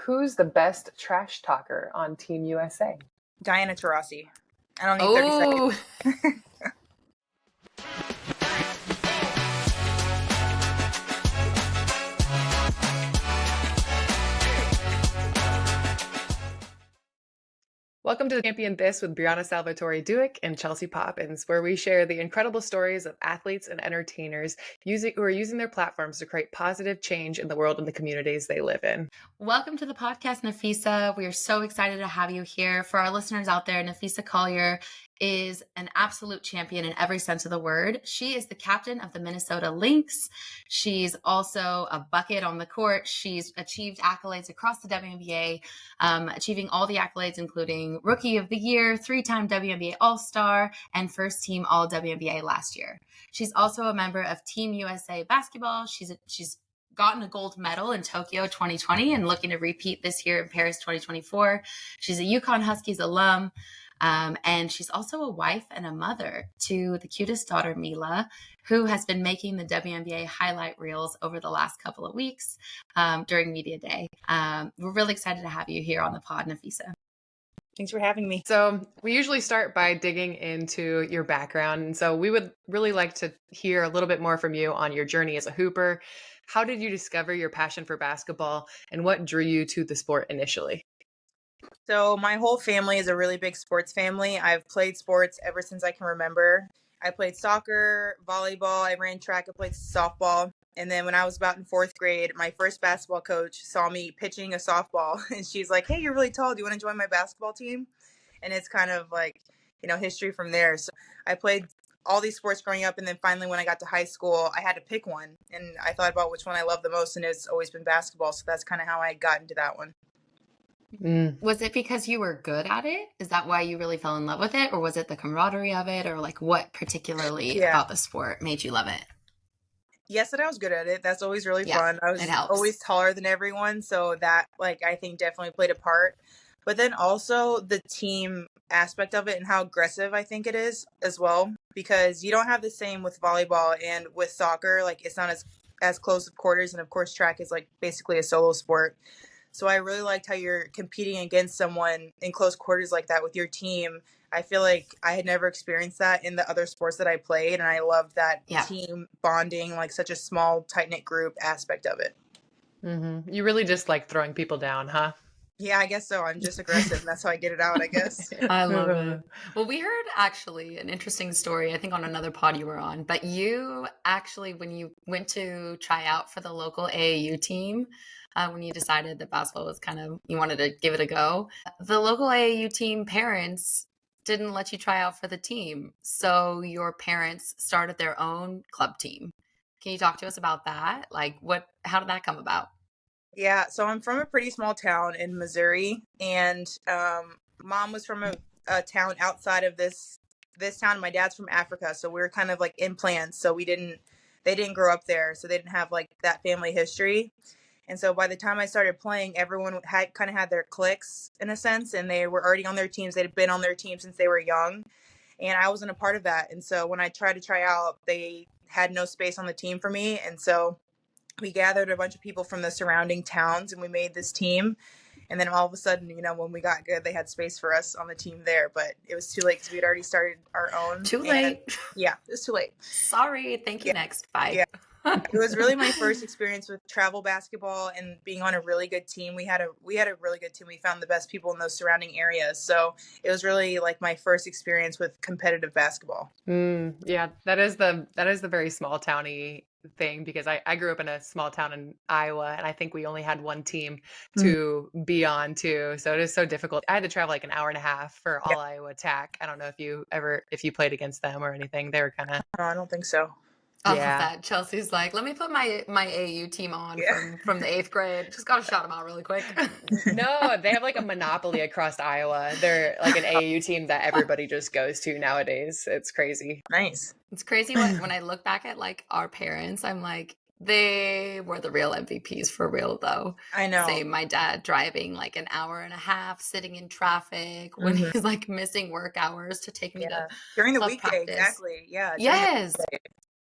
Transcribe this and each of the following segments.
who's the best trash talker on Team USA? Diana Taurasi. I don't need 30 seconds. Welcome to the Champion This with Brianna Salvatore-Duick and Chelsea Poppins, where we share the incredible stories of athletes and entertainers who are using their platforms to create positive change in the world and the communities they live in. Welcome to the podcast, Napheesa. We are so excited to have you here. For our listeners out there, Napheesa Collier is an absolute champion in every sense of the word. She is the captain of the Minnesota Lynx. She's also a bucket on the court. She's achieved accolades across the WNBA, achieving all the accolades, including Rookie of the Year, 3-time WNBA All-Star, and First Team All-WNBA last year. She's also a member of Team USA Basketball. She's gotten a gold medal in Tokyo 2020 and looking to repeat this year in Paris 2024. She's a UConn Huskies alum. And she's also a wife and a mother to the cutest daughter, Mila, who has been making the WNBA highlight reels over the last couple of weeks during Media Day. We're really excited to have you here on the pod, Napheesa. Thanks for having me. So we usually start by digging into your background. And so we would really like to hear a little bit more from you on your journey as a hooper. How did you discover your passion for basketball and what drew you to the sport initially? So my whole family is a really big sports family. I've played sports ever since I can remember. I played soccer, volleyball, I ran track, I played softball. And then when I was about in 4th grade, my first basketball coach saw me pitching a softball. And she's like, "Hey, you're really tall. Do you want to join my basketball team?" And it's kind of like, history from there. So I played all these sports growing up. And then finally, when I got to high school, I had to pick one. And I thought about which one I love the most. And it's always been basketball. So that's kind of how I got into that one. Was it because you were good at it? Is that why you really fell in love with it? Or was it the camaraderie of it? Or like what particularly about the sport made you love it? Yes, that I was good at it. That's always really fun. I was always taller than everyone. So that I think definitely played a part. But then also the team aspect of it and how aggressive I think it is as well. Because you don't have the same with volleyball and with soccer. Like it's not as close of quarters. And of course, track is like basically a solo sport. So I really liked how you're competing against someone in close quarters like that with your team. I feel like I had never experienced that in the other sports that I played. And I loved that team bonding, like such a small, tight-knit group aspect of it. Mm-hmm. You really just like throwing people down, huh? Yeah, I guess so. I'm just aggressive. And that's how I get it out, I guess. I love it. Well, we heard actually an interesting story, I think on another pod you were on, but you actually, when you went to try out for the local AAU team, when you decided that basketball was you wanted to give it a go, the local AAU team parents didn't let you try out for the team. So your parents started their own club team. Can you talk to us about that? Like how did that come about? Yeah, so I'm from a pretty small town in Missouri, and mom was from a town outside of this town. My dad's from Africa, so we were kind of like implants. So they didn't grow up there, so they didn't have like that family history. And so by the time I started playing, everyone had their cliques in a sense, and they were already on their teams. They'd been on their team since they were young, and I wasn't a part of that. And so when I tried to try out, they had no space on the team for me, and so we gathered a bunch of people from the surrounding towns and we made this team. And then all of a sudden, when we got good, they had space for us on the team there. But it was too late because we had already started our own. Too late. Yeah, it was too late. Sorry. Thank you. Next. Bye. Yeah. It was really my first experience with travel basketball and being on a really good team. We had a really good team. We found the best people in those surrounding areas. So it was really like my first experience with competitive basketball. Yeah, that is the very small towny thing, because I grew up in a small town in Iowa, and I think we only had one team to be on too. So it is so difficult. I had to travel like an hour and a half for all Iowa TAC. I don't know if you played against them or anything. They were kind of. No, I don't think so. Off of that, Chelsea's like, let me put my AU team on from the 8th grade. Just got to shout them out really quick. No, they have like a monopoly across Iowa. They're like an AU team that everybody just goes to nowadays. It's crazy. Nice. It's crazy when I look back at like our parents, I'm like, they were the real MVPs for real though. I know. Say my dad driving like an hour and a half, sitting in traffic when he's like missing work hours to take me to during the club weekday. practice. Exactly. Yeah. Yes.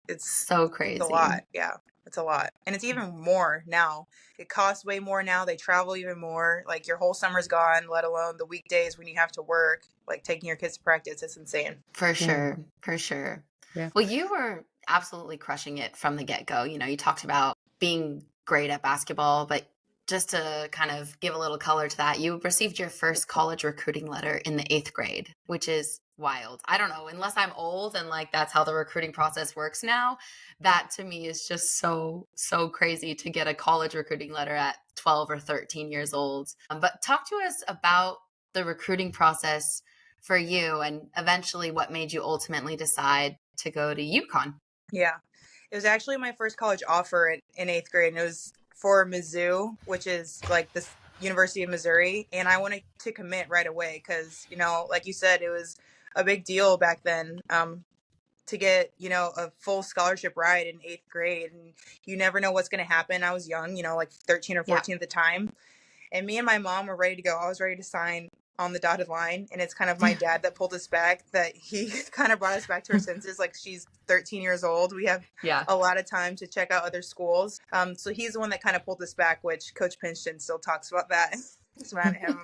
It's so crazy. It's a lot. Yeah. It's a lot. And it's even more now. It costs way more now. They travel even more. Like your whole summer's gone, let alone the weekdays when you have to work, like taking your kids to practice. It's insane. For sure. For sure. Yeah. Well, you were absolutely crushing it from the get-go. You know, you talked about being great at basketball, but just to kind of give a little color to that, you received your first college recruiting letter in the 8th grade, which is wild. I don't know, unless I'm old and like that's how the recruiting process works now. That to me is just so crazy to get a college recruiting letter at 12 or 13 years old. But talk to us about the recruiting process for you and eventually what made you ultimately decide to go to UConn. Yeah. It was actually my first college offer in 8th grade, and it was for Mizzou, which is like the University of Missouri. And I wanted to commit right away because, you know, like you said, it was a big deal back then to get, you know, a full scholarship ride in 8th grade. And you never know what's going to happen. I was young, you know, like 13 or 14 at the time. And me and my mom were ready to go. I was ready to sign on the dotted line. And it's kind of my dad that pulled us back, that he kind of brought us back to our senses. Like, she's 13 years old. We have a lot of time to check out other schools. So he's the one that kind of pulled us back, which Coach Pinston still talks about that. Just mad at him.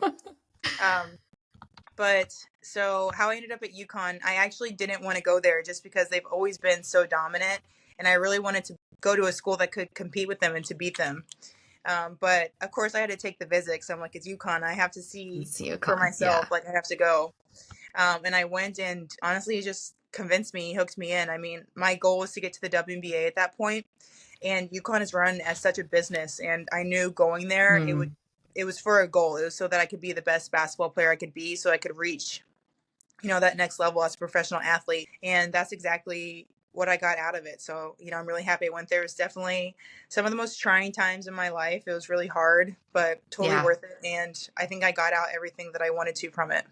But so how I ended up at UConn, I actually didn't want to go there just because they've always been so dominant. And I really wanted to go to a school that could compete with them and to beat them. But of course I had to take the visit because I'm like, it's UConn. I have to see for myself. Yeah. Like, I have to go. And I went, and honestly, he just convinced me, he hooked me in. I mean, my goal was to get to the WNBA at that point, and UConn is run as such a business. And I knew going there, it was for a goal. It was so that I could be the best basketball player I could be, so I could reach, you know, that next level as a professional athlete. And that's exactly what I got out of it. So, you know, I'm really happy I went there. It was definitely some of the most trying times in my life. It was really hard, but totally worth it. And I think I got out everything that I wanted to from it.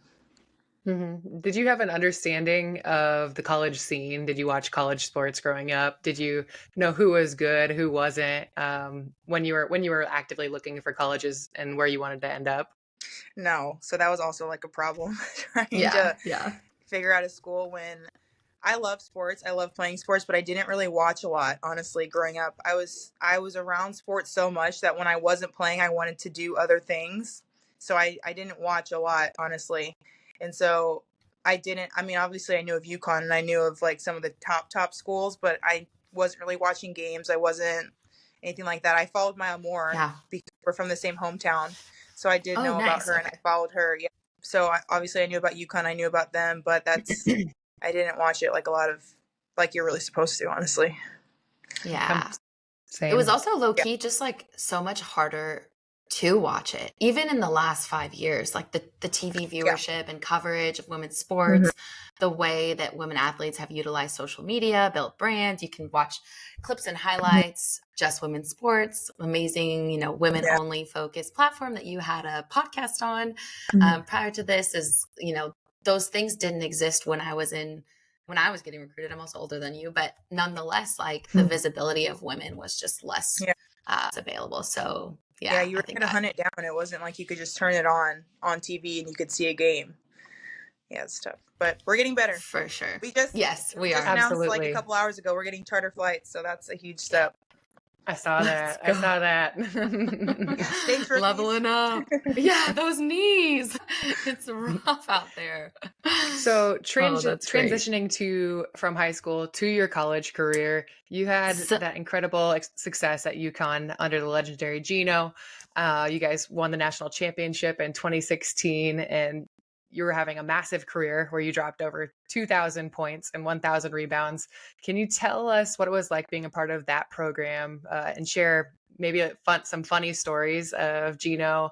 Mm-hmm. Did you have an understanding of the college scene? Did you watch college sports growing up? Did you know who was good, who wasn't, when you were actively looking for colleges and where you wanted to end up? No. So that was also like a problem trying to figure out a school when I love sports. I love playing sports, but I didn't really watch a lot, honestly, growing up. I was around sports so much that when I wasn't playing, I wanted to do other things. So I didn't watch a lot, honestly. And so I mean, obviously I knew of UConn and I knew of like some of the top schools, but I wasn't really watching games. I wasn't anything like that. I followed Maya Moore because we're from the same hometown. So I did know about her and I followed her. Yeah. So obviously I knew about UConn. I knew about them, but that's, I didn't watch it like a lot of, like you're really supposed to, honestly. Yeah. Same. It was also low key, just like so much harder to watch it. Even in the last 5 years, like the TV viewership and coverage of women's sports, the way that women athletes have utilized social media, built brands. You can watch clips and highlights, just women's sports, amazing, you know, women only focused platform that you had a podcast on. Prior to this is, you know, those things didn't exist when I was getting recruited. I'm also older than you, but nonetheless, like the visibility of women was just less available. So yeah, you were going to hunt it down. It wasn't like you could just turn it on TV and you could see a game. Yeah, it's tough, but we're getting better. For sure. We are. Announced like a couple hours ago, we're getting charter flights. So that's a huge step. I saw that. Thanks for leveling up. Yeah, those knees. It's rough out there. So transitioning from high school to your college career, you had that incredible success at UConn under the legendary Geno. You guys won the national championship in 2016, and you were having a massive career where you dropped over 2,000 points and 1,000 rebounds. Can you tell us what it was like being a part of that program and share maybe some funny stories of Geno,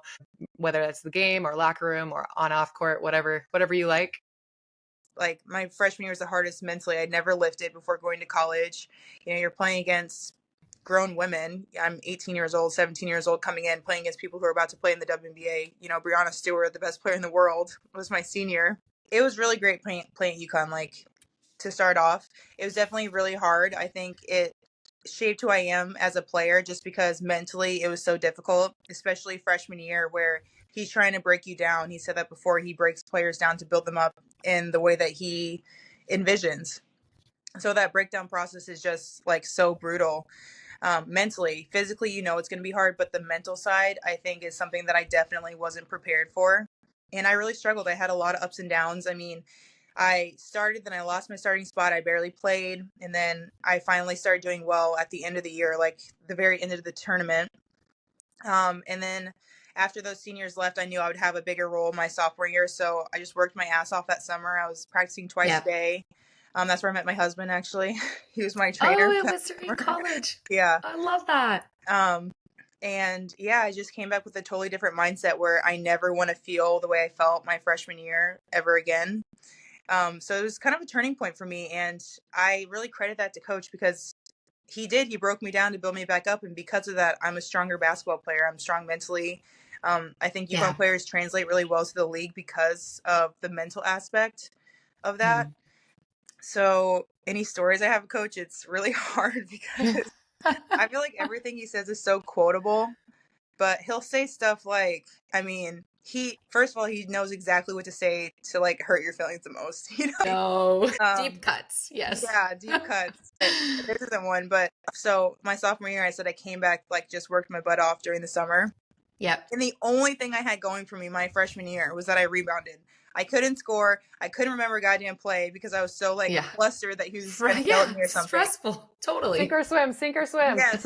whether that's the game or locker room or on off court, whatever you like? Like my freshman year was the hardest mentally. I'd never lifted before going to college. You know, you're playing against grown women. I'm 18 years old, 17 years old, coming in, playing against people who are about to play in the WNBA. You know, Breanna Stewart, the best player in the world, was my senior. It was really great playing at UConn. Like, to start off, it was definitely really hard. I think it shaped who I am as a player just because mentally it was so difficult, especially freshman year where he's trying to break you down. He said that before, he breaks players down to build them up in the way that he envisions. So that breakdown process is just like so brutal. mentally. Physically, it's going to be hard, but the mental side, I think, is something that I definitely wasn't prepared for. And I really struggled. I had a lot of ups and downs. I mean, I started, then I lost my starting spot. I barely played. And then I finally started doing well at the end of the year, like the very end of the tournament. And then after those seniors left, I knew I would have a bigger role my sophomore year. So I just worked my ass off that summer. I was practicing twice a day. That's where I met my husband, actually. He was my trainer. Oh, it was during college. Yeah. I love that. And yeah, I just came back with a totally different mindset where I never want to feel the way I felt my freshman year ever again. So it was kind of a turning point for me. And I really credit that to Coach because he broke me down to build me back up. And because of that, I'm a stronger basketball player. I'm strong mentally. I think UConn players translate really well to the league because of the mental aspect of that. So any stories I have of Coach, it's really hard because I feel like everything he says is so quotable, but he'll say stuff like, I mean, first of all, he knows exactly what to say to like hurt your feelings the most, deep cuts. Yes. Yeah, deep cuts. This isn't one, but so my sophomore year, I said I came back, like just worked my butt off during the summer. Yep. And the only thing I had going for me my freshman year was that I rebounded. I couldn't score. I couldn't remember goddamn play because I was so flustered that he was going to yell at me or something. Stressful. Totally. Sink or swim. Yes.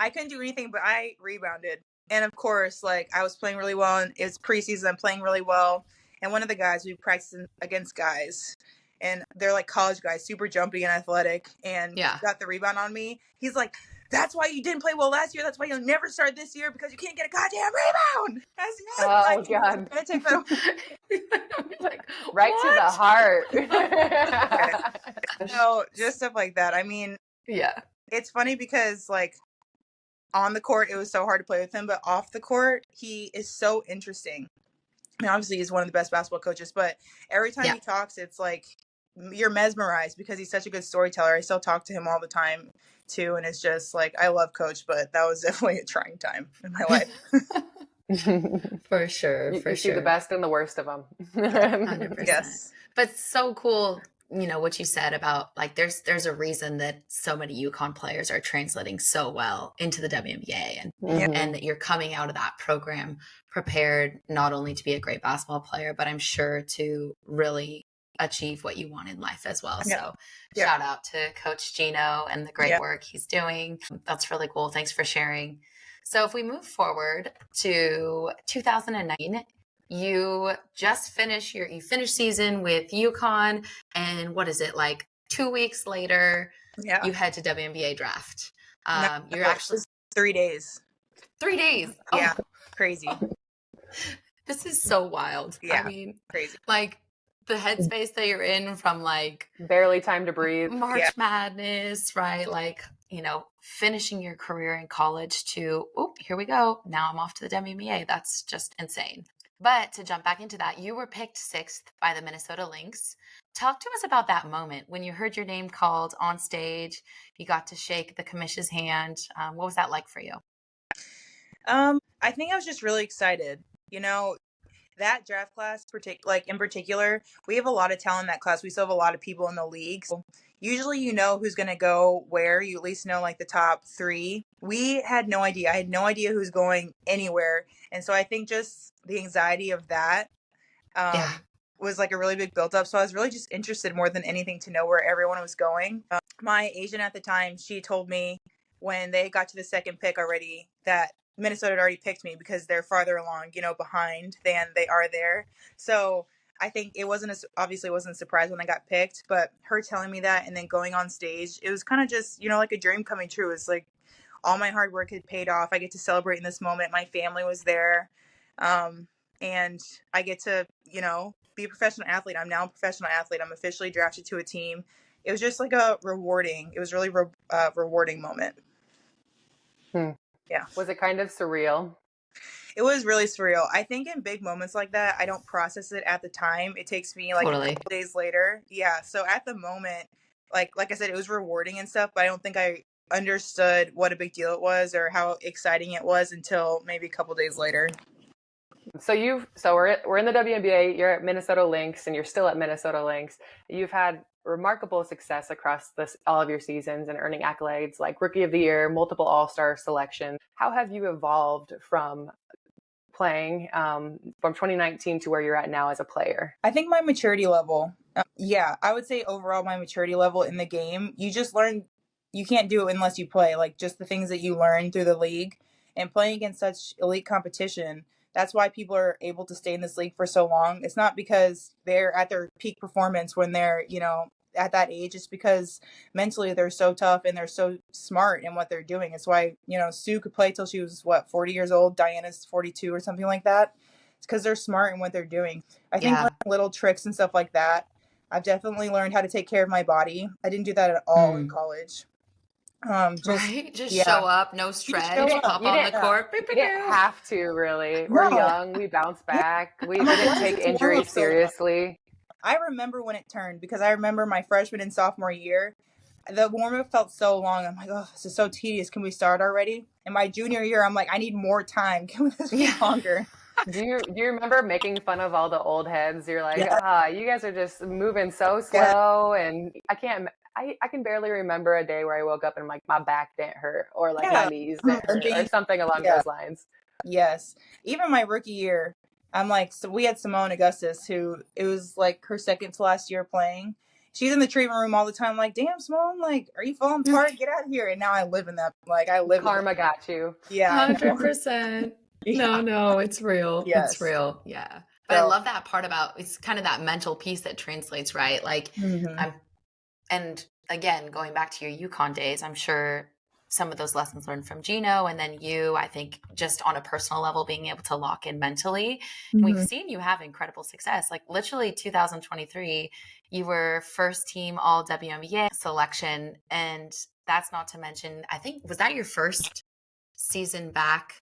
I couldn't do anything, but I rebounded. And of course, like I was playing really well and it's preseason. I'm playing really well. And one of the guys, we practiced against guys and they're like college guys, super jumpy and athletic. And got the rebound on me. He's like, that's why you didn't play well last year. That's why you'll never start this year because you can't get a goddamn rebound. God. I'm gonna take that like, right to the heart. So just stuff like that. I mean, it's funny because like on the court, it was so hard to play with him, but off the court, he is so interesting. I mean, obviously he's one of the best basketball coaches, but every time he talks, it's like you're mesmerized because he's such a good storyteller. I still talk to him all the time too, and it's just like I love Coach, but that was definitely a trying time in my life. For sure. You see the best and the worst of them. 100%. Yes. But so cool, what you said about like there's a reason that so many UConn players are translating so well into the WNBA and that you're coming out of that program prepared not only to be a great basketball player, but I'm sure to really achieve what you want in life as well. So shout out to Coach Geno and the great work he's doing. That's really cool. Thanks for sharing. So if we move forward to 2009, you just finished season with UConn, and what is it, like 2 weeks later, you head to WNBA draft. You're actually 3 days. 3 days. Yeah. Crazy. This is so wild. Yeah. I mean, crazy. Like the headspace that you're in from like barely time to breathe. March Madness, right? Like, finishing your career in college to, here we go. Now I'm off to the WNBA. That's just insane. But to jump back into that, you were picked 6th by the Minnesota Lynx. Talk to us about that moment when you heard your name called on stage. You got to shake the commission's hand. What was that like for you? I think I was just really excited. That draft class, in particular, we have a lot of talent in that class. We still have a lot of people in the league. So usually you know who's going to go where. You at least know like the top 3. We had no idea. I had no idea who's going anywhere. And so I think just the anxiety of that was like a really big build-up. So I was really just interested more than anything to know where everyone was going. My agent at the time, she told me when they got to the second pick already that Minnesota had already picked me because they're farther along, behind than they are there. So I think it wasn't a surprise when I got picked, but her telling me that and then going on stage, it was kind of just, like a dream coming true. It's like all my hard work had paid off. I get to celebrate in this moment. My family was there. And I get to, be a professional athlete. I'm now a professional athlete. I'm officially drafted to a team. It was just like it was really rewarding moment. Yeah. Was it kind of surreal? It was really surreal. I think in big moments like that, I don't process it at the time. It takes me like a couple days later. Yeah. So at the moment, like I said, it was rewarding and stuff, but I don't think I understood what a big deal it was or how exciting it was until maybe a couple days later. So we're in the WNBA, you're at Minnesota Lynx and you're still at Minnesota Lynx. You've had remarkable success across all of your seasons and earning accolades like Rookie of the Year, multiple All-Star selections. How have you evolved from playing from 2019 to where you're at now as a player? I think my maturity level, I would say overall my maturity level in the game, you just learn, you can't do it unless you play, like just the things that you learn through the league and playing against such elite competition. That's why people are able to stay in this league for so long. It's not because they're at their peak performance when they're, at that age. It's because mentally they're so tough and they're so smart in what they're doing. It's why, Sue could play till she was 40 years old. Diana's 42 or something like that. It's because they're smart in what they're doing. I think little tricks and stuff like that. I've definitely learned how to take care of my body. I didn't do that at all in college. Just show up, no stretch, pop on the court. You didn't have to, really. We're young, we bounce back. We didn't take injuries seriously. I remember when it turned, because I remember my freshman and sophomore year, the warm-up felt so long. I'm like, oh, this is so tedious. Can we start already? And my junior year, I'm like, I need more time. Can this be longer? Do you remember making fun of all the old heads? You're like, you guys are just moving so slow, and I can barely remember a day where I woke up and like my back didn't hurt or like my knees didn't hurt or something along those lines. Yes. Even my rookie year, I'm like, so we had Simone Augustus, who it was like her second to last year playing. She's in the treatment room all the time, like, damn, Simone, like, are you falling apart? Get out of here. And now I live in that. Like, I live. Karma got you. Yeah. 100%. No, it's real. Yes. It's real. Yeah. But I love that part about, it's kind of that mental piece that translates, right? Like, and again, going back to your UConn days, I'm sure some of those lessons learned from Geno, and then you, I think just on a personal level, being able to lock in mentally. We've seen you have incredible success. Like literally 2023, you were first team All-WNBA selection. And that's not to mention, I think, was that your first season back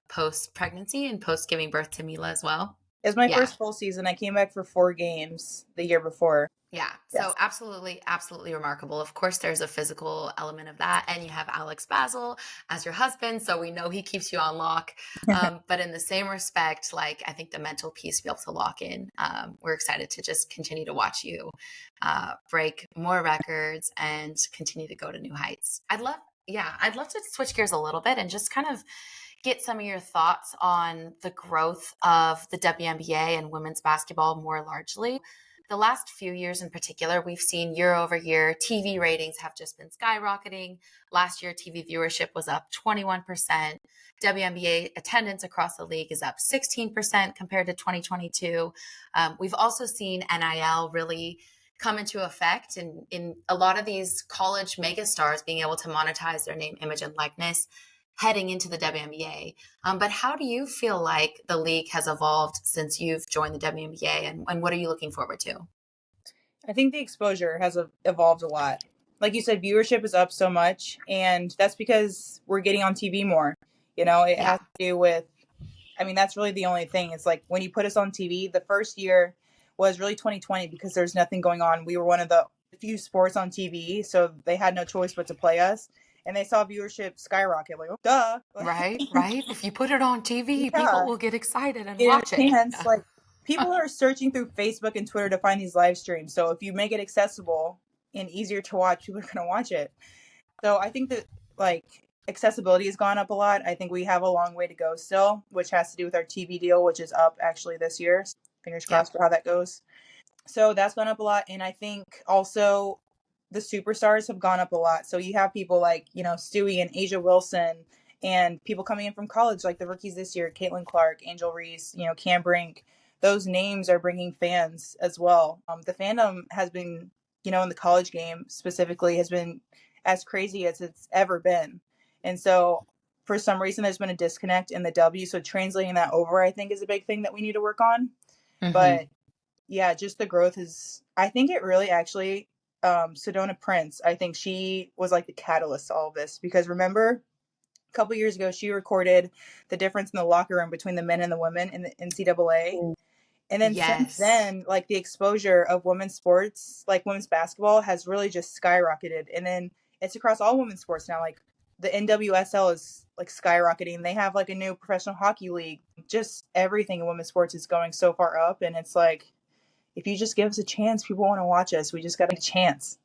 post pregnancy and post giving birth to Mila as well? It was my first full season. I came back for 4 games the year before. Yeah. So absolutely, absolutely remarkable. Of course, there's a physical element of that. And you have Alex Basil as your husband. So we know he keeps you on lock. But in the same respect, like I think the mental piece, be able to lock in. We're excited to just continue to watch you break more records and continue to go to new heights. I'd love to switch gears a little bit and just kind of get some of your thoughts on the growth of the WNBA and women's basketball more largely. The last few years in particular, we've seen year over year, TV ratings have just been skyrocketing. Last year, TV viewership was up 21%. WNBA attendance across the league is up 16% compared to 2022. We've also seen NIL really come into effect in a lot of these college megastars being able to monetize their name, image, and likeness heading into the WNBA. But how do you feel like the league has evolved since you've joined the WNBA, and what are you looking forward to? I think the exposure has evolved a lot. Like you said, viewership is up so much, and that's because we're getting on TV more. It has to do with, that's really the only thing. It's like when you put us on TV, the first year was really 2020 because there's nothing going on. We were one of the few sports on TV, so they had no choice but to play us. And they saw viewership skyrocket. Like, oh, duh. Right. If you put it on TV, people will get excited and watch it. Like, people are searching through Facebook and Twitter to find these live streams. So if you make it accessible and easier to watch, people are going to watch it. So I think that, like, accessibility has gone up a lot. I think we have a long way to go still, which has to do with our TV deal, which is up actually this year. Fingers crossed for how that goes. So that's gone up a lot. And I think also the superstars have gone up a lot. So you have people like, Stewie and Asia Wilson, and people coming in from college, like the rookies this year, Caitlin Clark, Angel Reese, Cam Brink. Those names are bringing fans as well. The fandom has been, in the college game specifically, has been as crazy as it's ever been. And so for some reason, there's been a disconnect in the W. So translating that over, I think, is a big thing that we need to work on. But yeah, just the growth is, I think it really actually, Sedona Prince, I think she was like the catalyst to all of this, because remember a couple years ago, she recorded the difference in the locker room between the men and the women in the NCAA. And then since then, like the exposure of women's sports, like women's basketball, has really just skyrocketed. And then it's across all women's sports now. Like the NWSL is like skyrocketing. They have like a new professional hockey league. Just everything in women's sports is going so far up. And it's like, if you just give us a chance, people want to watch us. We just got a chance.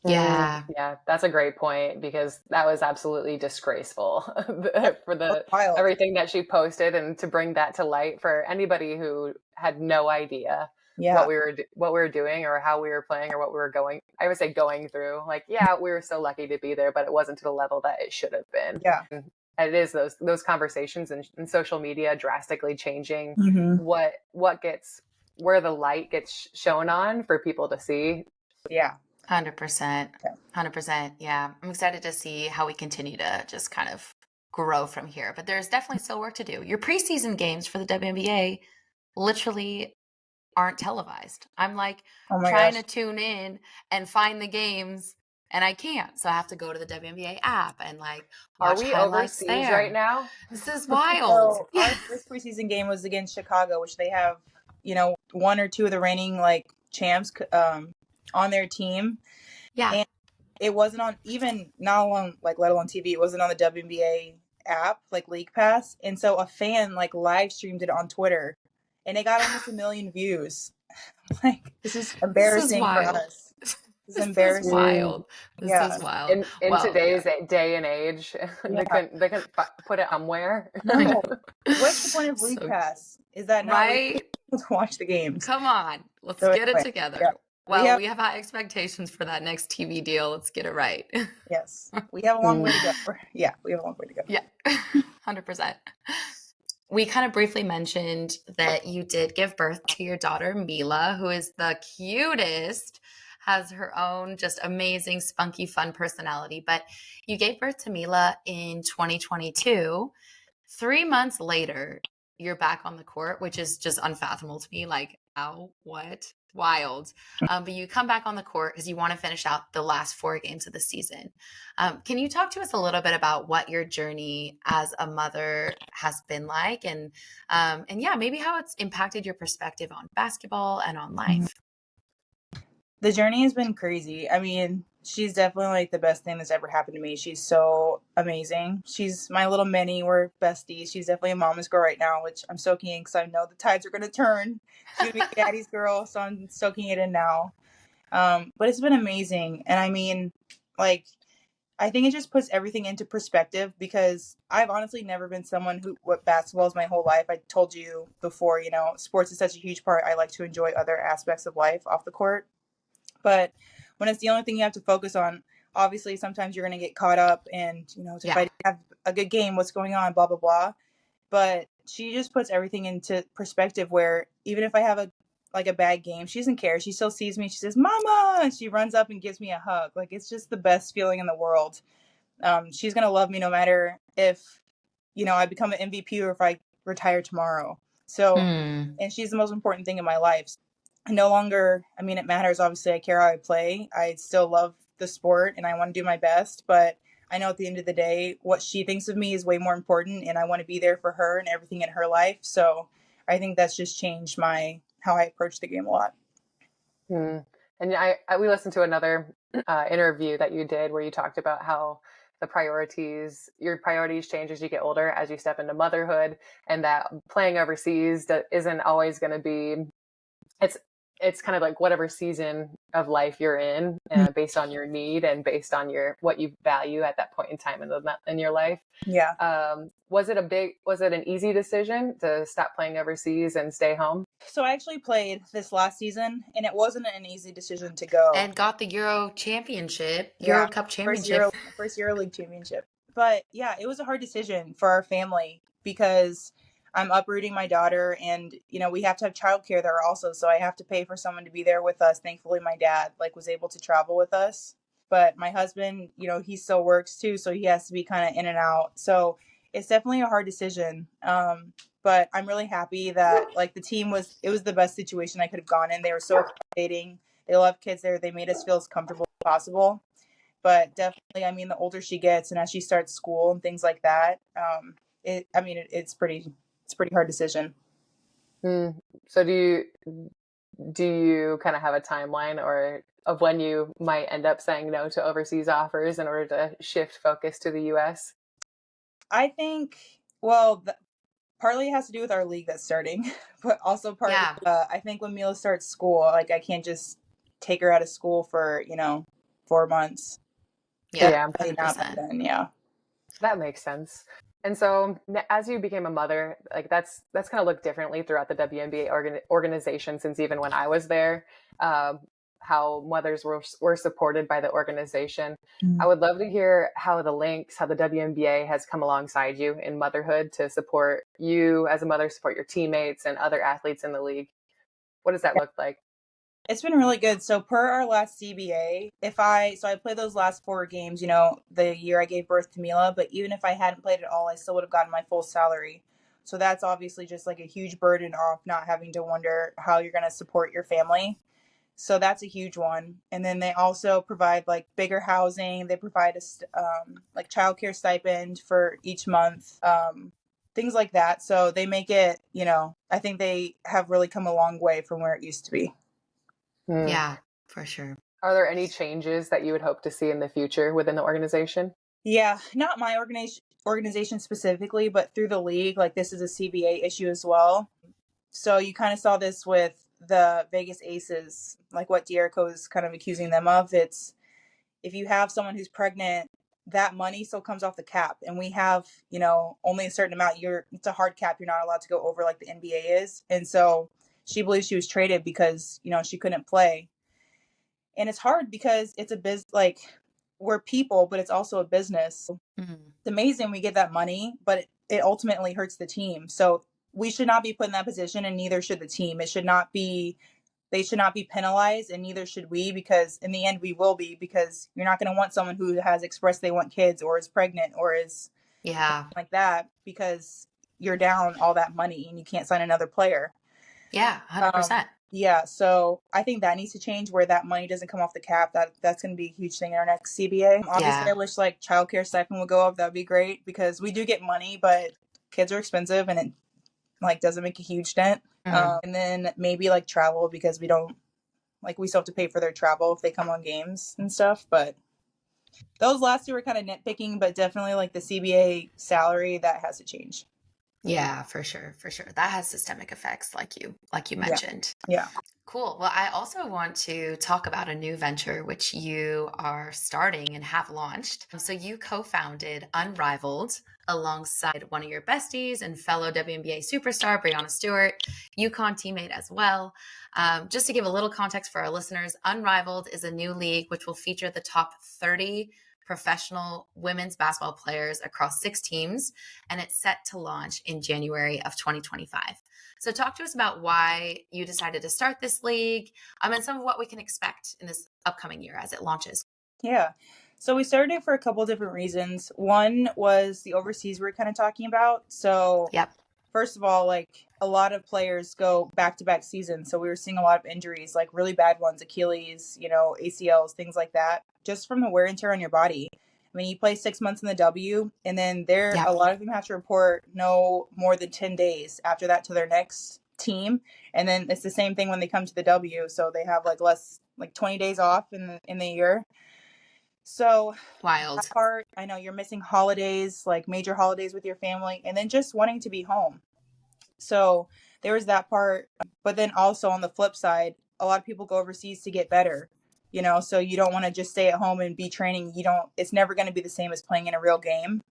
Yeah. Yeah, that's a great point, because that was absolutely disgraceful for the Wild. everything that she posted, and to bring that to light for anybody who had no idea Yeah. what we were doing or how we were playing or what we were going through. Like, yeah, we were so lucky to be there, but it wasn't to the level that it should have been. Yeah. And it is those conversations and social media drastically changing where the light gets shown on for people to see. Yeah. 100%. 100%. Yeah. I'm excited to see how we continue to just kind of grow from here. But there's definitely still work to do. Your preseason games for the WNBA literally aren't televised. I'm like trying to tune in and find the games, and I can't. So I have to go to the WNBA app and like watch Are we highlights overseas there. right now? This is wild. So our first preseason game was against Chicago, which they have, one or two of the reigning like champs on their team. Yeah. And it wasn't on, even not alone, like let alone TV, it wasn't on the WNBA app, like League Pass. And so a fan like live streamed it on Twitter, and it got almost 1 million views. Like, this is embarrassing for us. This is embarrassing. This is wild. This is wild. In today's day and age, they couldn't put it somewhere. No. What's the point of League Pass? Is that not right? To watch the games? Come on, let's get it together. Yeah. Well, we have high expectations for that next TV deal. Let's get it right. Yes, we have a long way to go. Yeah, we have a long way to go. Yeah, 100%. We kind of briefly mentioned that you did give birth to your daughter, Mila, who is the cutest, has her own just amazing, spunky, fun personality. But you gave birth to Mila in 2022. 3 months later, you're back on the court, which is just unfathomable to me. Like, how? What? Wild. But you come back on the court because you want to finish out the last 4 games of the season. Can you talk to us a little bit about what your journey as a mother has been like, and yeah, maybe how it's impacted your perspective on basketball and on life? The journey has been crazy. I mean, she's definitely like the best thing that's ever happened to me. She's so amazing. She's my little mini. We're besties. She's definitely a mama's girl right now, which I'm soaking in because I know the tides are going to turn. She's going to be daddy's girl, so I'm soaking it in now. But it's been amazing. And I mean, like, I think it just puts everything into perspective, because I've honestly never been someone what basketball is my whole life. I told you before, sports is such a huge part. I like to enjoy other aspects of life off the court. But when it's the only thing you have to focus on, obviously sometimes you're going to get caught up and, if I didn't have a good game, what's going on, blah, blah, blah. But she just puts everything into perspective, where even if I have a bad game, she doesn't care. She still sees me. She says, "Mama," and she runs up and gives me a hug. Like, it's just the best feeling in the world. She's going to love me no matter if, I become an MVP or if I retire tomorrow. So, and she's the most important thing in my life. No longer, I mean, it matters. Obviously, I care how I play. I still love the sport and I want to do my best. But I know at the end of the day, what she thinks of me is way more important. And I want to be there for her and everything in her life. So I think that's just changed how I approach the game a lot. And we listened to another interview that you did where you talked about how your priorities change as you get older, as you step into motherhood, and that playing overseas isn't always going to be, it's kind of like whatever season of life you're in, based on your need and based on what you value at that point in time in your life. Yeah. Was it an easy decision to stop playing overseas and stay home? So I actually played this last season, and it wasn't an easy decision to go. And got the Euro Cup championship. First EuroLeague championship. But yeah, it was a hard decision for our family, because I'm uprooting my daughter, and we have to have childcare there also, so I have to pay for someone to be there with us. Thankfully, my dad was able to travel with us, but my husband, he still works too, so he has to be kind of in and out. So it's definitely a hard decision. But I'm really happy that the team was the best situation I could have gone in. They were so accommodating. They love kids there. They made us feel as comfortable as possible. But definitely, I mean, the older she gets and as she starts school and things like that, it's pretty hard decision. So do you kind of have a timeline of when you might end up saying no to overseas offers in order to shift focus to the U.S.? I think, partly it has to do with our league that's starting, but also partly, Yeah. I think when Mila starts school, like I can't just take her out of school for, 4 months. Yeah. Definitely not by 100%. then, yeah. That makes sense. And so as you became a mother, like that's kind of looked differently throughout the WNBA organization since even when I was there, how mothers were supported by the organization. I would love to hear how the Lynx, how the WNBA has come alongside you in motherhood to support you as a mother, support your teammates and other athletes in the league. What does that look like? It's been really good. So per our last CBA, I played those last 4 games, the year I gave birth to Mila, but even if I hadn't played at all, I still would have gotten my full salary. So that's obviously just like a huge burden off not having to wonder how you're going to support your family. So that's a huge one. And then they also provide like bigger housing. They provide like childcare stipend for each month, things like that. So they make it, I think they have really come a long way from where it used to be. Yeah, for sure. Are there any changes that you would hope to see in the future within the organization? Yeah, not my organization specifically, but through the league, like this is a CBA issue as well. So you kind of saw this with the Vegas Aces, like what Dierico is kind of accusing them of. It's if you have someone who's pregnant, that money still comes off the cap. And we have, only a certain amount. It's a hard cap. You're not allowed to go over like the NBA is. And so she believes she was traded because, she couldn't play. And it's hard because it's a like we're people, but it's also a business. Mm-hmm. It's amazing we get that money, but it ultimately hurts the team. So we should not be put in that position, and neither should the team. They should not be penalized, and neither should we, because in the end we will be, because you're not going to want someone who has expressed they want kids or is pregnant or is like that, because you're down all that money and you can't sign another player. Yeah, 100%. Yeah, so I think that needs to change, where that money doesn't come off the cap. That's going to be a huge thing in our next CBA. Obviously, I wish like childcare stipend would go up. That would be great, because we do get money, but kids are expensive, and it like doesn't make a huge dent. And then maybe like travel, because we don't we still have to pay for their travel if they come on games and stuff. But those last 2 were kind of nitpicking, but definitely like the CBA salary, that has to change. Yeah, for sure. For sure. That has systemic effects, like you mentioned. Yeah. Cool. Well, I also want to talk about a new venture which you are starting and have launched. So you co-founded Unrivaled alongside one of your besties and fellow WNBA superstar, Breanna Stewart, UConn teammate as well. Just to give a little context for our listeners, Unrivaled is a new league which will feature the top 30 professional women's basketball players across 6 teams, and it's set to launch in January of 2025. So talk to us about why you decided to start this league, and some of what we can expect in this upcoming year as it launches. Yeah. So we started it for a couple different reasons. One was the overseas we were kind of talking about. So first of all, like a lot of players go back-to-back seasons. So we were seeing a lot of injuries, like really bad ones, Achilles, ACLs, things like that, just from the wear and tear on your body. I mean, you play 6 months in the W, and then a lot of them have to report no more than 10 days after that to their next team. And then it's the same thing when they come to the W. So they have like 20 days off in the year. So wild. That part, I know you're missing holidays, like major holidays with your family, and then just wanting to be home. So there was that part. But then also on the flip side, a lot of people go overseas to get better, so you don't want to just stay at home and be training. It's never going to be the same as playing in a real game.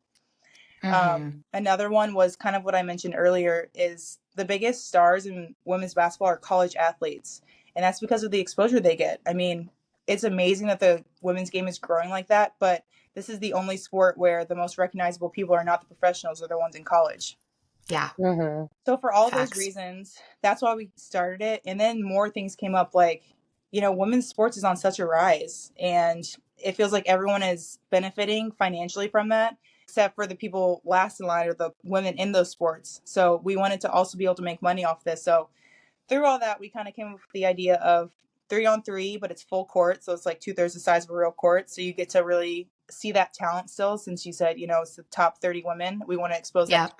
Another one was kind of what I mentioned earlier, is the biggest stars in women's basketball are college athletes. And that's because of the exposure they get. I mean, it's amazing that the women's game is growing like that, but this is the only sport where the most recognizable people are not the professionals, they're the ones in college. Yeah. So for all those reasons, that's why we started it. And then more things came up, like, women's sports is on such a rise, and it feels like everyone is benefiting financially from that, except for the people last in line, or the women in those sports. So we wanted to also be able to make money off this. So through all that, we kind of came up with the idea of 3-on-3, but it's full court. So it's like 2/3 the size of a real court. So you get to really see that talent still, since you said, it's the top 30 women. We want to expose that.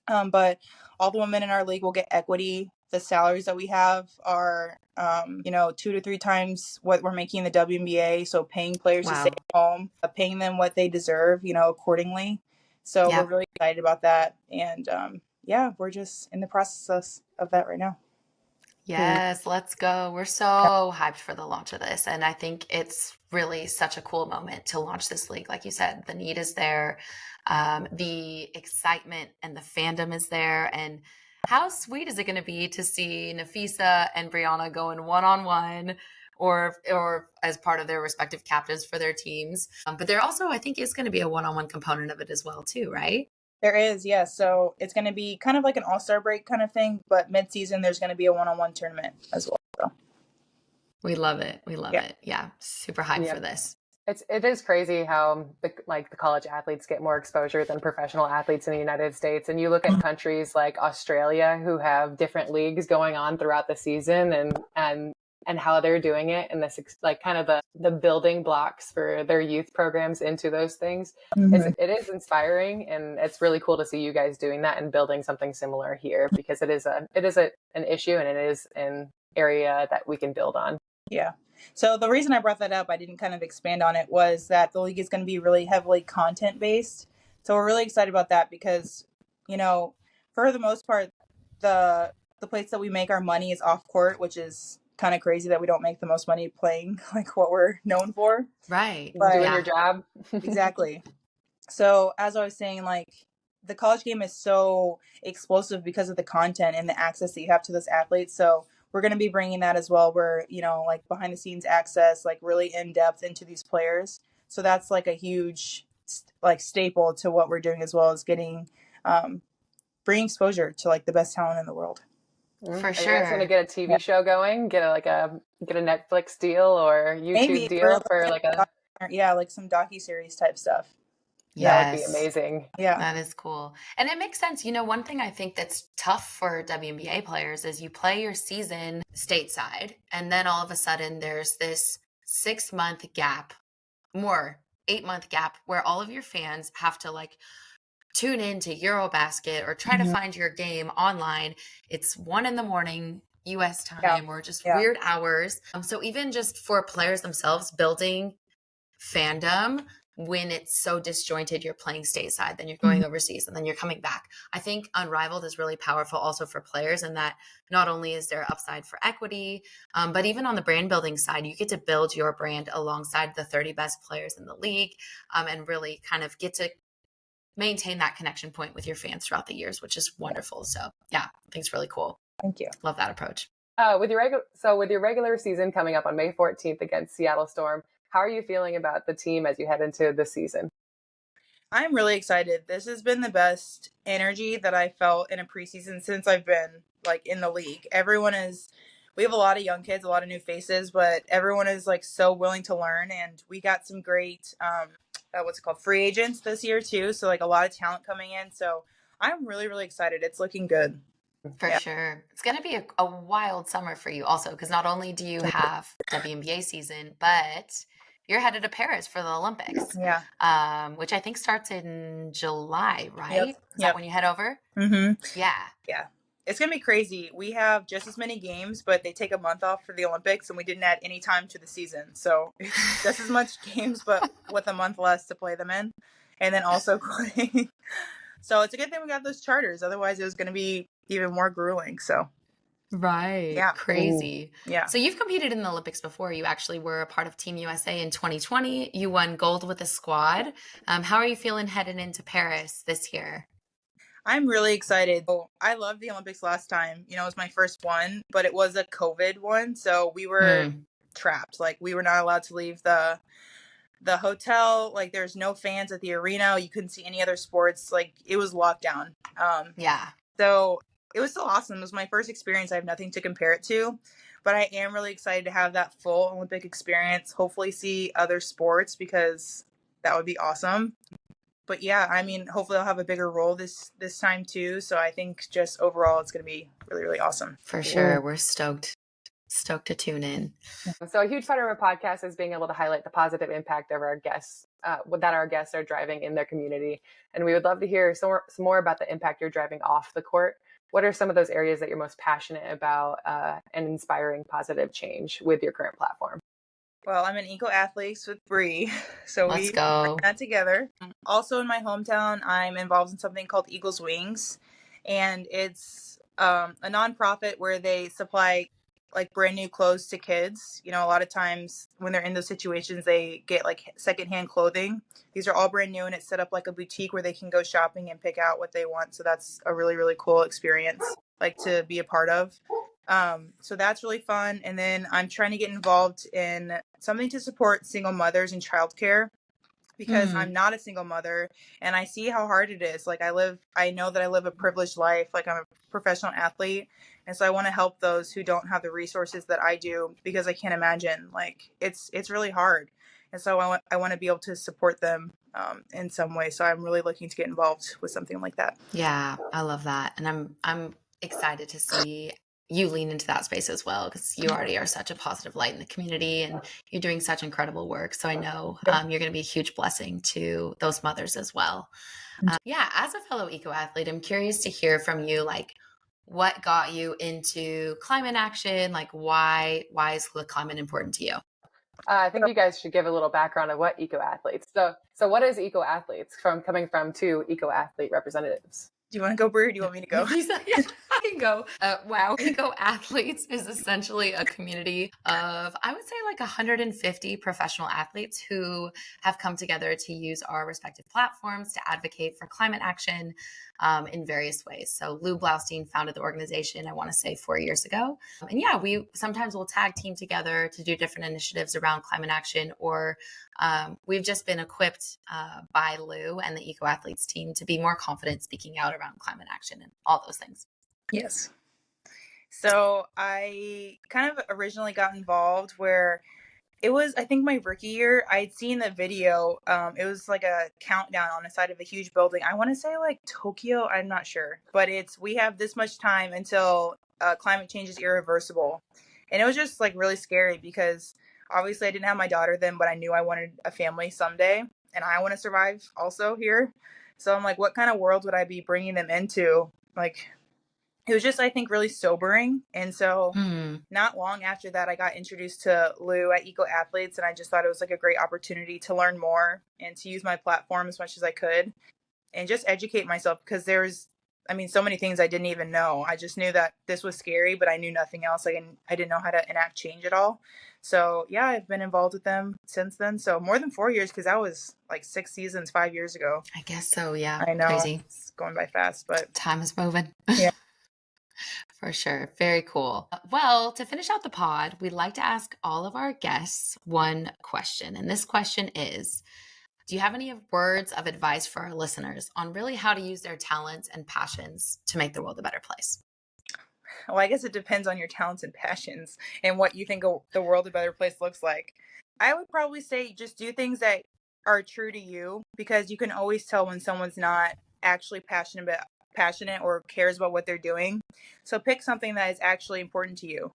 But all the women in our league will get equity. The salaries that we have are, 2 to 3 times what we're making in the WNBA. So paying players to stay at home, paying them what they deserve, accordingly. So we're really excited about that. And yeah, we're just in the process of that right now. Yes, let's go. We're so hyped for the launch of this. And I think it's really such a cool moment to launch this league. Like you said, the need is there. The excitement and the fandom is there. And how sweet is it going to be to see Napheesa and Brianna going one-on-one or as part of their respective captains for their teams. But there also, I think, is going to be a one-on-one component of it as well, too, right? There is, yes. So it's going to be kind of like an all-star break kind of thing, but mid-season there's going to be a one-on-one tournament as well. So. We love it. We love it. Yeah. Super hyped for this. It is crazy how the college athletes get more exposure than professional athletes in the United States. And you look at countries like Australia who have different leagues going on throughout the season and how they're doing it, and this like kind of the building blocks for their youth programs into those things. Mm-hmm. It is inspiring, and it's really cool to see you guys doing that and building something similar here, because it is an issue, and it is an area that we can build on. Yeah. So the reason I brought that up, I didn't kind of expand on it, was that the league is going to be really heavily content based. So we're really excited about that because, for the most part, the place that we make our money is off court, which is kind of crazy that we don't make the most money playing like what we're known for. Right. But, doing your job. Exactly. So as I was saying, like, the college game is so explosive because of the content and the access that you have to those athletes. So we're going to be bringing that as well, where, like behind the scenes access, like really in depth into these players. So that's like a huge like staple to what we're doing, as well as getting, bringing exposure to like the best talent in the world. For sure. Are you guys going to get a TV show going? Get a Netflix deal or YouTube Maybe deal for like a like some docuseries type stuff. Yes. That would be amazing. Yeah. That is cool. And it makes sense. One thing I think that's tough for WNBA players is you play your season stateside, and then all of a sudden there's this 6-month gap, 8-month gap, where all of your fans have to like tune in to Eurobasket or try to find your game online. It's 1 a.m. US time or just weird hours. So even just for players themselves, building fandom when it's so disjointed, you're playing stateside, then you're going overseas, and then you're coming back. I think Unrivaled is really powerful also for players, in that not only is there upside for equity, but even on the brand building side, you get to build your brand alongside the 30 best players in the league, and really kind of get to maintain that connection point with your fans throughout the years, which is wonderful. So yeah, I think it's really cool. Thank you. Love that approach. With your regular season coming up on May 14th against Seattle Storm, how are you feeling about the team as you head into the season? I'm really excited. This has been the best energy that I felt in a preseason since I've been like in the league. We have a lot of young kids, a lot of new faces, but everyone is like so willing to learn. And we got some great, free agents this year too. So like a lot of talent coming in. So I'm really, really excited. It's looking good. For sure. It's going to be a wild summer for you also, because not only do you have WNBA season, but you're headed to Paris for the Olympics. Yeah. Which I think starts in July, right? Yep. Is that when you head over? Mm-hmm. Yeah. Yeah. It's going to be crazy. We have just as many games, but they take a month off for the Olympics, and we didn't add any time to the season. So it's just as much games, but with a month less to play them in. And then also playing. So it's a good thing we got those charters. Otherwise, it was going to be even more grueling. So. Right. Yeah. Crazy. Ooh. Yeah. So you've competed in the Olympics before. You actually were a part of Team USA in 2020. You won gold with the squad. How are you feeling headed into Paris this year? I'm really excited. I loved the Olympics last time. It was my first one, but it was a COVID one. So we were trapped. Like, we were not allowed to leave the hotel. Like, there's no fans at the arena. You couldn't see any other sports. Like, it was locked down. Yeah. So it was still awesome. It was my first experience. I have nothing to compare it to, but I am really excited to have that full Olympic experience. Hopefully see other sports, because that would be awesome. But yeah, I mean, hopefully I'll have a bigger role this time too. So I think just overall, it's going to be really, really awesome. For sure. We're stoked to tune in. So a huge part of our podcast is being able to highlight the positive impact of our guests, that our guests are driving in their community. And we would love to hear some more about the impact you're driving off the court. What are some of those areas that you're most passionate about and inspiring positive change with your current platform? Well, I'm an Eco Athletes with Bree, so Let's we go. put that together. Also in my hometown, I'm involved in something called Eagles Wings, and it's a nonprofit where they supply like brand new clothes to kids. You know, a lot of times when they're in those situations, they get like secondhand clothing. These are all brand new, and it's set up like a boutique where they can go shopping and pick out what they want. So that's a really, really cool experience, like to be a part of. So that's really fun. And then I'm trying to get involved in something to support single mothers and childcare, because I'm not a single mother and I see how hard it is. Like I know that I live a privileged life. Like I'm a professional athlete. And so I want to help those who don't have the resources that I do, because I can't imagine, like it's really hard. And so I want to be able to support them in some way. So I'm really looking to get involved with something like that. Yeah, I love that. And I'm excited to see you lean into that space as well, because you already are such a positive light in the community and you're doing such incredible work. So I know you're going to be a huge blessing to those mothers as well. Yeah, as a fellow eco athlete, I'm curious to hear from you, like what got you into climate action? Like why is climate important to you? I think you guys should give a little background of what eco athletes. So what is eco athletes, from coming from two eco athlete representatives? Do you want to go, Brie, or do you want me to go? Yeah, I can go. Wow. Eco Athletes is essentially a community of, I would say, like 150 professional athletes who have come together to use our respective platforms to advocate for climate action in various ways. So Lou Blaustein founded the organization, I want to say 4 years ago. And yeah, we sometimes will tag team together to do different initiatives around climate action, or we've just been equipped by Lou and the Eco Athletes team to be more confident speaking out around climate action and all those things. Yes. So I kind of originally got involved where it was, I think, my rookie year. I'd seen the video. It was like a countdown on the side of a huge building. I want to say like Tokyo. I'm not sure, but we have this much time until climate change is irreversible. And it was just like really scary, because obviously I didn't have my daughter then, but I knew I wanted a family someday, and I want to survive also here. So I'm like, what kind of world would I be bringing them into? Like, it was just, I think, really sobering. And so not long after that, I got introduced to Lou at Eco Athletes, and I just thought it was like a great opportunity to learn more and to use my platform as much as I could and just educate myself, because there's, I mean, so many things I didn't even know. I just knew that this was scary, but I knew nothing else. Like, I didn't know how to enact change at all. So yeah, I've been involved with them since then. So more than 4 years, because that was like 6 seasons 5 years ago. I guess so. Yeah. I know. Crazy. It's going by fast, but time is moving. Yeah. For sure. Very cool. Well, to finish out the pod, we'd like to ask all of our guests one question. And this question is, do you have any words of advice for our listeners on really how to use their talents and passions to make the world a better place? Well, I guess it depends on your talents and passions and what you think the world a better place looks like. I would probably say just do things that are true to you, because you can always tell when someone's not actually passionate or cares about what they're doing. So pick something that is actually important to you,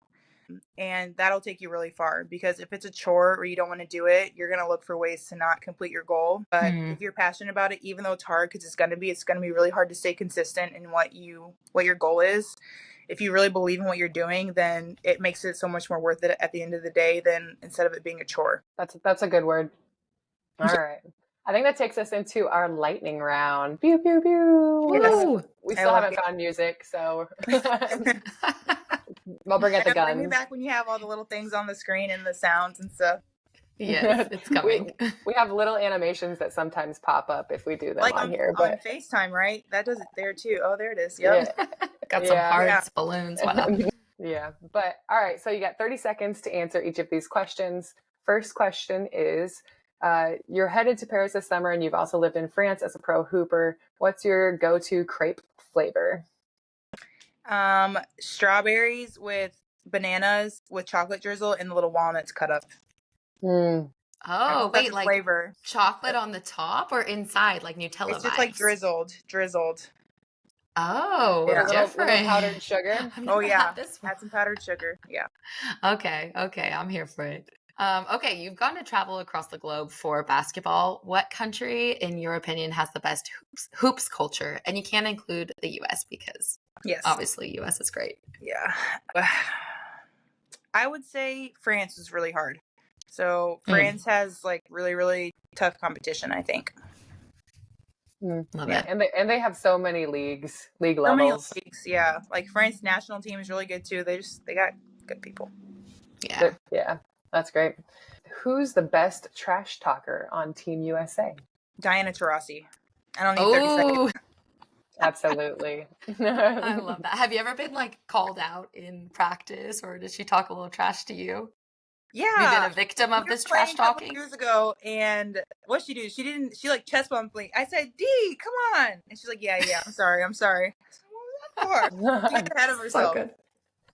and that'll take you really far, because if it's a chore or you don't want to do it, you're going to look for ways to not complete your goal. But if you're passionate about it, even though it's hard, because it's going to be really hard to stay consistent in what your goal is. If you really believe in what you're doing, then it makes it so much more worth it at the end of the day, than instead of it being a chore. That's a good word. All right. I think that takes us into our lightning round. Pew, pew, pew. Woo! We still haven't found music, so I'll bring out the guns. Bring me back when you have all the little things on the screen and the sounds and stuff. Yes, it's coming. We have little animations that sometimes pop up if we do them like on here. But on FaceTime, right? That does it there too. Oh, there it is. Yep. Yeah. Got some hearts, balloons, whatnot. Yeah. But all right. So you got 30 seconds to answer each of these questions. First question is, you're headed to Paris this summer and you've also lived in France as a pro hooper. What's your go-to crepe flavor? Strawberries with bananas with chocolate drizzle and the little walnuts cut up. Oh, wait, like flavor. Chocolate on the top or inside, like Nutella It's just vibes? like drizzled. Oh, Yeah. different. Little powdered sugar. Oh yeah, this one. add some powdered sugar. Yeah. Okay, I'm here for it. Okay, you've gotten to travel across the globe for basketball. What country, in your opinion, has the best hoops culture? And you can't include the U.S. because obviously U.S. is great. Yeah. I would say France is really hard. So France has like really, really tough competition, I think. Love Yeah, it. and they have so many league So many levels. leagues, yeah. Like France national team is really good too. They got good people. Yeah. Yeah, that's great. Who's the best trash talker on Team USA? Diana Taurasi. I don't need 30 seconds. Oh, Absolutely. I love that. Have you ever been like called out in practice, or did she talk a little trash to you? Have you been Yeah. a victim of We were this playing trash a couple talking? years ago, and what she do? She like chest bumped me. I said, "D, come on," and she's like, "Yeah, I'm sorry." I said, what was that for? To get ahead of So herself. good.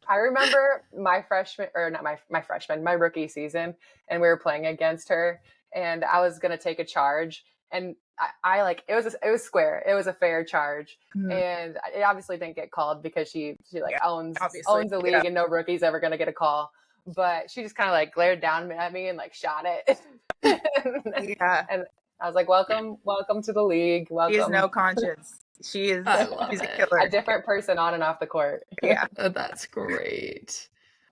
I remember my freshman, or not my freshman, my rookie season, and we were playing against her, and I was gonna take a charge, and I like it was square, it was a fair charge, and it obviously didn't get called because she like Yeah, owns obviously. the league, and no rookie's ever gonna get a call, but she just kind of like glared down at me and like shot it, Yeah. and I was like, welcome to the league, She has welcome. no conscience. She's I love a it. killer. A different person on and off the court. Yeah. Oh, that's great.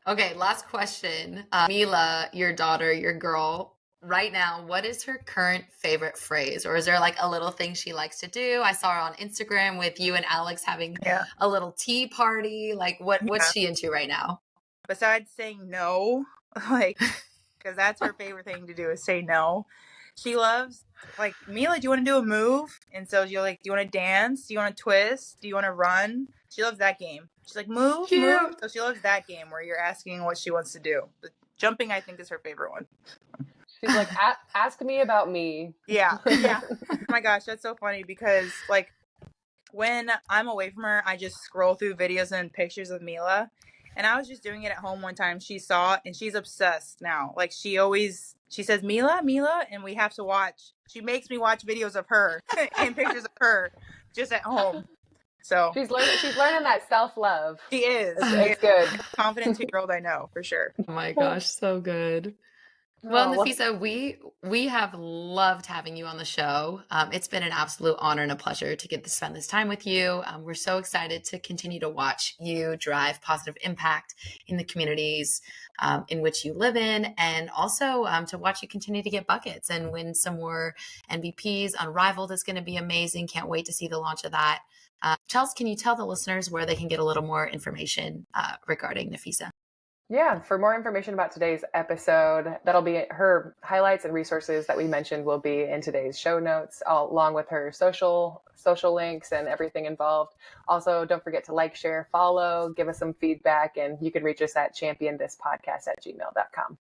Okay, last question. Mila, your daughter, your girl, right now, what is her current favorite phrase? Or is there like a little thing she likes to do? I saw her on Instagram with you and Alex having Yeah. a little tea party. Like what's she into right now? Besides saying no, like, because that's her favorite thing to do is say no. She loves, like, Mila, do you want to do a move? And so you're like, do you want to dance? Do you want to twist? Do you want to run? She loves that game. She's like, move. Cute. So she loves that game where you're asking what she wants to do. But jumping, I think, is her favorite one. She's like, ask me about me. Yeah. Yeah. Oh my gosh, that's so funny because, like, when I'm away from her, I just scroll through videos and pictures of Mila. And I was just doing it at home one time. She saw it and she's obsessed now. Like she says, Mila, and we have to watch. She makes me watch videos of her and pictures of her just at home. So She's learning that self-love. she is. It's good. Confident 2-year-old, I know for sure. Oh my gosh, so good. Well, Oh, Napheesa, we have loved having you on the show. It's been an absolute honor and a pleasure to get to spend this time with you. We're so excited to continue to watch you drive positive impact in the communities in which you live in, and also to watch you continue to get buckets and win some more MVPs. Unrivaled is going to be amazing. Can't wait to see the launch of that. Chels, can you tell the listeners where they can get a little more information regarding Napheesa? Yeah, for more information about today's episode, that'll be her highlights and resources that we mentioned will be in today's show notes, along with her social links and everything involved. Also, don't forget to like, share, follow, give us some feedback, and you can reach us at championdhispodcast@gmail.com.